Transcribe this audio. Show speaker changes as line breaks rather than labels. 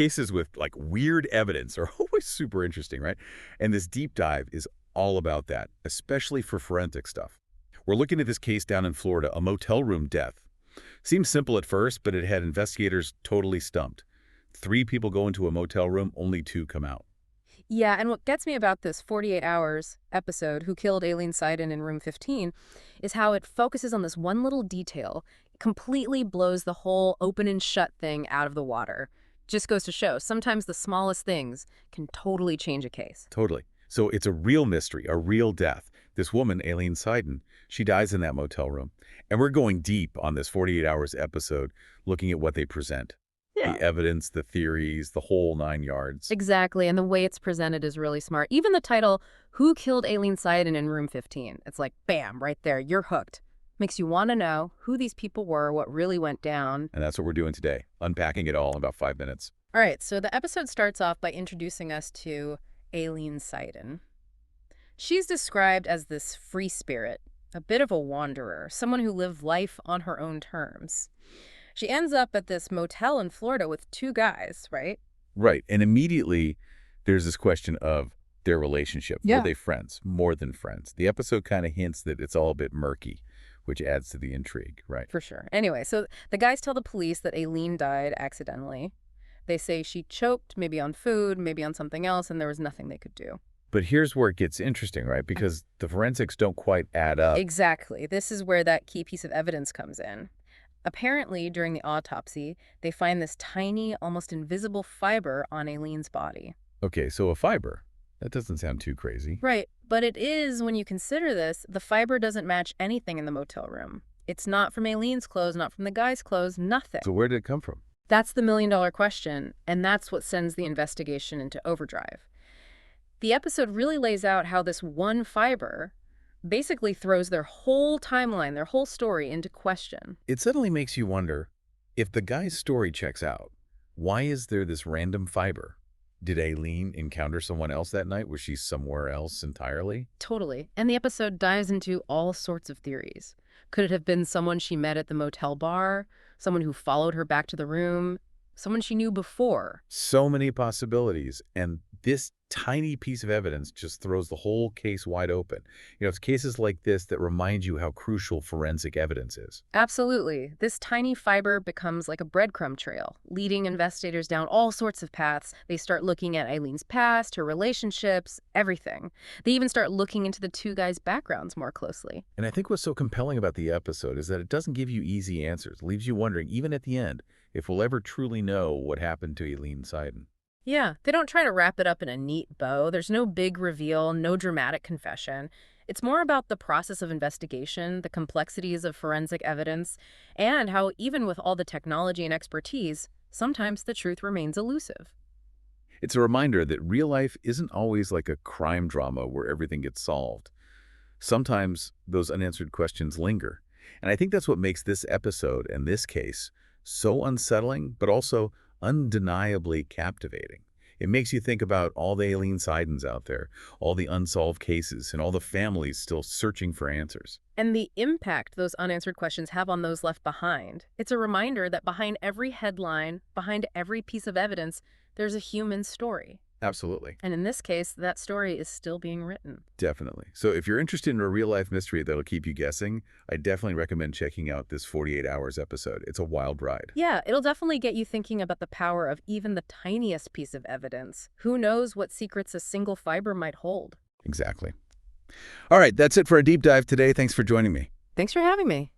Cases with like weird evidence are always super interesting, right? And this deep dive is all about that, especially for forensic stuff. We're looking at this case down in Florida, a motel room death. Seems simple at first, but it had investigators totally stumped. 3 people go into a motel room, only 2 come out.
Yeah, and what gets me about this 48 Hours episode, Who Killed Aileen Seiden in Room 15, is how it focuses on this one little detail, completely blows the whole open and shut thing out of the water. Just goes to show, sometimes the smallest things can totally change a case.
Totally. So it's a real mystery, a real death. This woman, Aileen Seiden, she dies in that motel room. And we're going deep on this 48 Hours episode, looking at what they present.
Yeah.
The evidence, the theories, the whole 9 yards.
Exactly, and the way it's presented is really smart. Even the title, Who Killed Aileen Seiden in Room 15? It's like, bam, right there, you're hooked. Makes you want to know who these people were, what really went down.
And that's what we're doing today, unpacking it all in about 5 minutes.
All right, so the episode starts off by introducing us to Aileen Seiden. She's described as this free spirit, a bit of a wanderer, someone who lived life on her own terms. She ends up at this motel in Florida with 2 guys, right?
Right. And immediately there's this question of their relationship.
Yeah.
Were they friends? More than friends. The episode kind of hints that it's all a bit murky, which adds to the intrigue, right?
For sure. Anyway, so the guys tell the police that Aileen died accidentally. They say she choked, maybe on food, maybe on something else, and there was nothing they could do.
But here's where it gets interesting, right? Because the forensics don't quite add up.
Exactly. This is where that key piece of evidence comes in. Apparently, during the autopsy, they find this tiny, almost invisible fiber on Aileen's body.
Okay, so a fiber. That doesn't sound too crazy.
Right, but it is, when you consider this, the fiber doesn't match anything in the motel room. It's not from Aileen's clothes, not from the guy's clothes, nothing.
So where did it come from?
That's the million-dollar question, and that's what sends the investigation into overdrive. The episode really lays out how this one fiber basically throws their whole timeline, their whole story into question.
It suddenly makes you wonder, if the guy's story checks out, why is there this random fiber? Did Aileen encounter someone else that night? Was she somewhere else entirely?
Totally. And the episode dives into all sorts of theories. Could it have been someone she met at the motel bar? Someone who followed her back to the room? Someone she knew before?
So many possibilities, and this tiny piece of evidence just throws the whole case wide open. You know, it's cases like this that remind you how crucial forensic evidence is.
Absolutely. This tiny fiber becomes like a breadcrumb trail, leading investigators down all sorts of paths. They start looking at Aileen's past, her relationships, everything. They even start looking into the 2 guys' backgrounds more closely.
And I think what's so compelling about the episode is that it doesn't give you easy answers. It leaves you wondering, even at the end, if we'll ever truly know what happened to Aileen Seiden.
Yeah, they don't try to wrap it up in a neat bow. There's no big reveal, no dramatic confession. It's more about the process of investigation, the complexities of forensic evidence, and how even with all the technology and expertise, sometimes the truth remains elusive.
It's a reminder that real life isn't always like a crime drama where everything gets solved. Sometimes those unanswered questions linger. And I think that's what makes this episode and this case so unsettling, but also undeniably captivating. It makes you think about all the Aileen Seidens out there, all the unsolved cases, and all the families still searching for answers.
And the impact those unanswered questions have on those left behind. It's a reminder that behind every headline, behind every piece of evidence, there's a human story.
Absolutely.
And in this case, that story is still being written.
Definitely. So if you're interested in a real-life mystery that'll keep you guessing, I definitely recommend checking out this 48 Hours episode. It's a wild ride.
Yeah, it'll definitely get you thinking about the power of even the tiniest piece of evidence. Who knows what secrets a single fiber might hold?
Exactly. All right, that's it for a deep dive today. Thanks for joining me.
Thanks for having me.